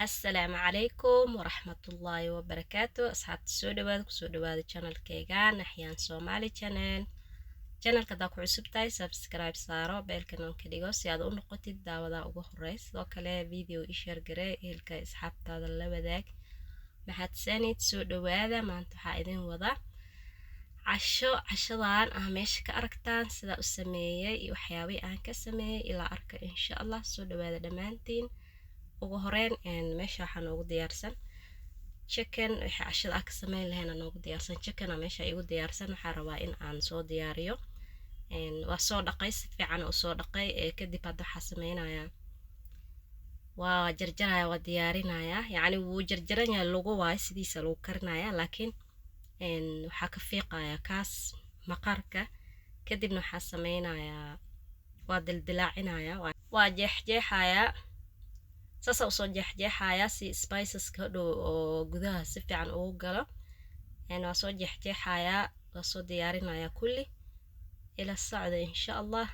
السلام عليكم ورحمة الله وبركاته. أصحاب السودواد كسودواد channel كيغان أحيان سومالي channel كدا كعسب تاي سبسكرايب سارو بيلكن كديغو سياد نقطي داودا ugu horeys sidoo kale video ishare garee eelka asxaabtaada la wadaag mahadsanid soo dhawaada maanta waxaa idin wada cashadan meesha ka aragtaan sida u sameeyay iyo waxyaabay aan ka sameeyay ilaa arka insha Allah soo dhawaada dhamaantiin ugu horeen meesha waxaa noogu diyaarsan chicken waxa cashada ka sameyn lahayn noogu diyaarsan chicken meesha igu diyaarsan waxaa rabaa in aan soo diyaariyo waa soo dhaqay si fiican u soo dhaqay kadib hadda waxaa sameynayaa waa jarjaraya waa diyaarinaya yacni wuu jarjaran yahay lagu waayo sidiisa lagu karinaya laakiin waxaa ka fiiqaya kaas maqaarka kadibna waxaa sameynayaa waa dildilaacinaya waa jeexjeexaya sasa usoo jeexjeexaya si spiceska hadhow oo gudaha si fiican ugu galo waa soo jeexjeexaya waa soo diyaarinaya kulli ila socda insha Allah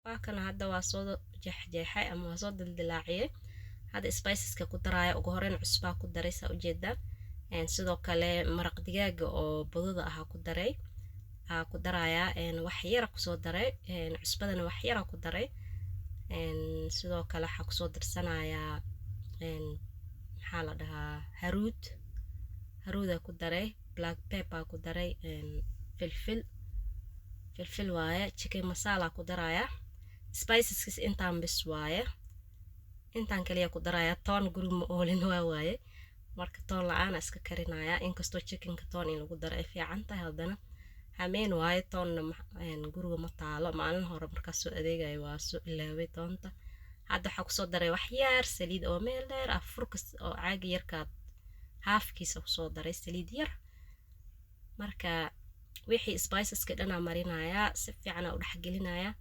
waakana hadda waa soo jeexjeexay ama waa soo dildilaaciyay hadda spiceska ku daraya ugu horeen cusbaa ku daray saa ujeedaa sidoo kale maraq digaaga oo budada ahaa ku daraya wax yar kusoo daray cusbadana wax yar ku daray sidoo kale waxaa kusoo darsanayaa maxaa la dhahaa haruuda ku daray black pepper ku daray filfil waaye chicken masala ku daraya spiceskiis intaan bis waaye intaan kaliya ku daraya toon guruma oolin waaye marka toon la-aan iska karinaya inkastoo chickenka toon in lagu daro ay fiican tahay haddana hameen waaye toonna guriga ma taalo maalin hore markaas soo adeegayo waa soo ilaaway toonta hadda waxaa kusoo daray wax yar saliid oo meel dheer furkas oo caagi yarkaad haafkiisa kusoo daray saliid yar marka wixii spiceska dhana marinaya si fiican u dhexgelinaya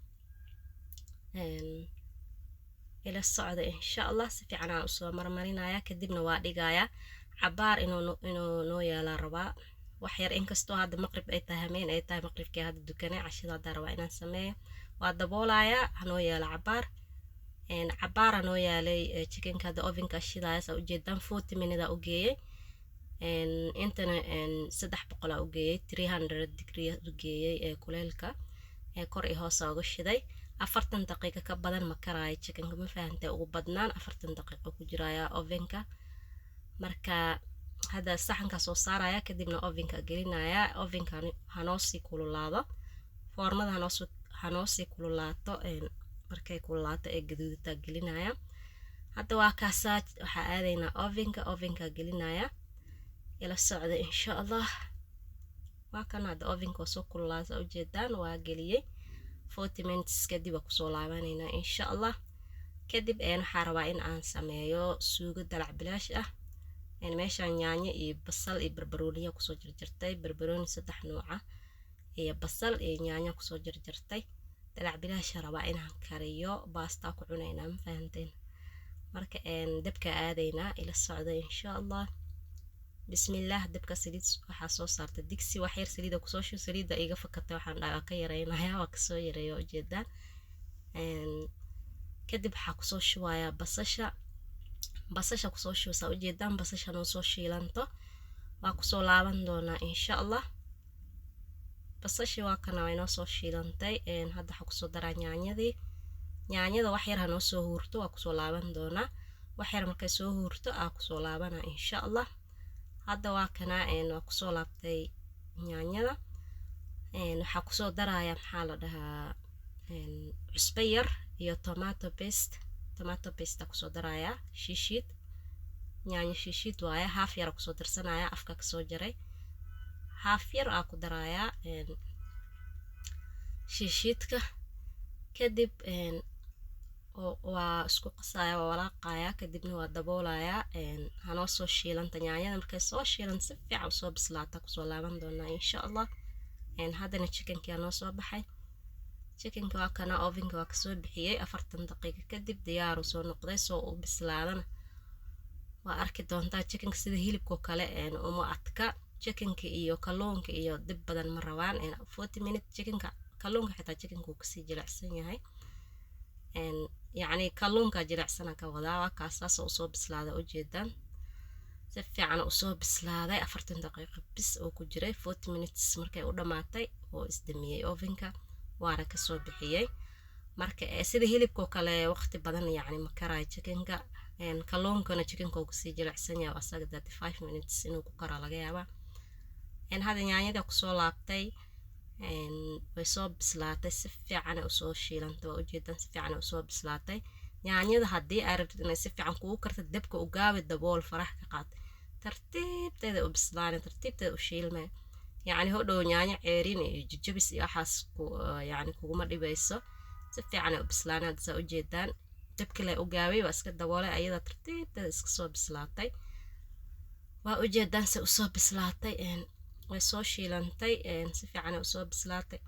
ila socda insha Allah si fiican aan soo marmarinaya kadibna waa dhigaya cabaar inuu noo yaala rabaa wax yar inkastoo hadda maqrib ay tahay hameen ay tahay maqribkii hadda dukanay cashada hadda rabaa inaan sameeyo waa daboolaya noo yaala cabaar noo yaalay chickenka hadda ovenka shidaaya saa ujeedaan 40 minutes u geeyay intana 300 u geeyay 300 degree u geeyay kuleelka kor iyo hoos uga shiday 40 daqiiqo ka badan ma karaayo chickenka ma fahamtay ugu badnaan 40 daqiiqo ku jiraya ovenka marka hada saxanka soo saaraya kadibna ovenka gelinaya ovenka hanoo sii kululaado foornada hanoo sii kululaato markay kululaato ee gaduudata gelinaya hadda waa kaasaa waxaa aadaynaa ovenka gelinaya ila socda insha Allah waa kan hadda ovenka soo kululaado ujeedaan waa geliyay 40 minutes kadib waa kusoo laabanayna insha Allah kadib waxaa rabaa in aan sameeyo suugo dalac bilaash ah meeshaan yaanyo iyo basal iyo barbarooniya kusoo jarjartay barbarooni 3 nooc ah iyo basal iyo yaanyo kusoo jarjartay dalac bilaash rabaa inaan kariyo basta ku cunaynaa ma fahanteen marka dabka aadayna ila socda insha Allah bismillah dabka saliid waxaa soo saartay digsi wax yar saliida kusoo shubo saliida iga fakatay waxaan dhaga ka yareynayaa waa kasoo yareeyo ujeedaan kadib waxaa kusoo shubaya basasha kusoo shubo ujeedaan basasha noo soo shiilanto waa kusoo laaban doonaa insha Allah basashi waa kana way noo soo shiilantay hadda waxaa kusoo daraa yaanyada wax yar noo soo huurto waa kusoo laaban doonaa wax yar markay soo huurto kusoo laabana insha Allah hadda waa kana waa kusoo laabtay yaanyada waxaa kusoo daraya maxaa la dhahaa cusbo yar iyo tomato paste tomato paste kusoo darayaa shiishid yaanyo shiishid waaye half yar kusoo darsanayaa afka kasoo jaray half yar aa ku darayaa shiishidka kadib waa isku qasaya waa walaaqaya kadibna waa daboolayaa hanoo soo shiilanta yaanyada markay soo shiilan si fiican usoo bislaata kusoo laaban doonaa insha allah haddana chickenkii noo soo baxay chickenka waa kana ovenka waa kasoo bixiyey 40 daqiiqo kadib diyaaru soo noqday soo u bislaadana waa arki doontaa chickenka sida hilibka kale uma adka chickenka iyo kalluunka iyo dib badan ma rabaan 40 minutes chickenka kalluunka xitaa chickenka uu kasii jilicsan yahay يعني kalluunka jilicsan ka wadaa waa kaasaas oo soo bislaaday u jeedaan si fiican u soo bislaaday 40 daqiiqo bis oo ku jiray 40 minutes markay u dhamaatay oo isdamiyay ovenka waana ka soo bixiyay marka sida hilibka kale waqti badan yani ma karay chickenka kalluunkana chickenka uu kasii jilicsan yahay asaga 35 minutes inuu ku karo laga yaabaa hada yaanyada ku soo laabtay way soo bislaatay si fiican u soo shiilantay waa ujeedaan si fiican u soo bislaatay yaanyada haddii aad rabtid inay si fiican kugu karto dabka u gaabi dabool farax ka qaad tartiibteeda u bislaanay tartiibteeda u shiilmay yani hodhow yaanyo ceerin iyo jajabis iyo waxaas yani kuguma dhibayso si fiican u bislaanay hadda saa ujeedaan dabka le u gaabay waa iska daboolay ayada tartiibteeda iska soo bislaatay waa ujeedaan si u soo bislaatay way soo shiilantay si fiican u soo bislaatay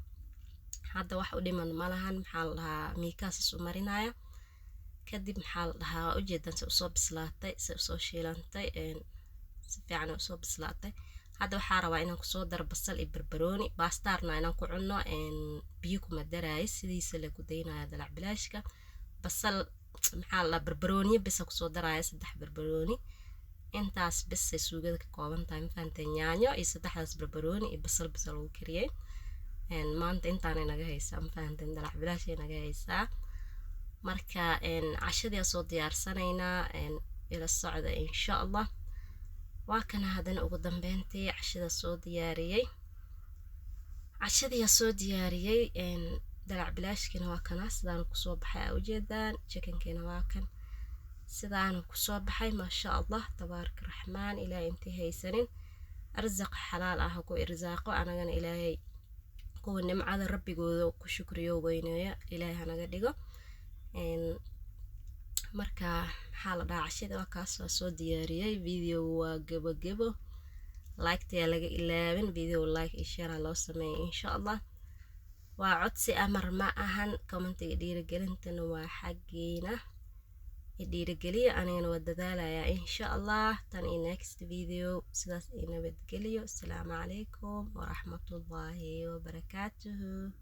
hadda wax u dhiman malahan maxaa la dhahaa miikaas u marinaya kadib maxaa la dhahaa waa ujeedaan si u soo bislaatay si u soo shiilantay si fiican u soo bislaatay hadda waxaa rabaa inaan kusoo daro basal iyo barbarooni baastarna inaan ku cunno biyo kuma daraay sidiisa la ku daynaya dalac bilaashka basal maxaa la barbarooni bis kusoo daraya 3 barbarooni intaas bis ay suugada ka kooban tahay mafahanteen yaanyo iyo 3daas barbarooni iyo basal lagu kariyay maanta intaan inaga haysaa mafahanteen dalac bilaash inaga haysaa marka cashadii soo diyaarsanaynaa ila socda insha allah waa kana hadana ugu dambeyntii cashada soo diyaariyay dalac bilaashkina waa kana sidaan ku soo baxay ujeedaan chickenkina waa kan sidaan ku soo baxay ma sha Allah tabaaraka raxmaan ilaahay intii haysanin arzaq xalaal ah ku irsaaqo anagana ilaahay kuwa nimcada rabbigooda ku shukriyo weyneeyo ilaahay hanaga dhigo marka maxaa la dhahaa cashada waa kaas soo diyaariyay video waa gabagabo like taa laga ilaawin video like iyo share loo sameeyo insha Allah waa codsi amar ma ahan commentiga dhiirigelintana waa xageena dhiirigeliya anigana waa dadaalayaa insha Allah tan in next video sidaas inabad geliyo assalaamu calaykum wa rahmatullahi wa barakatuh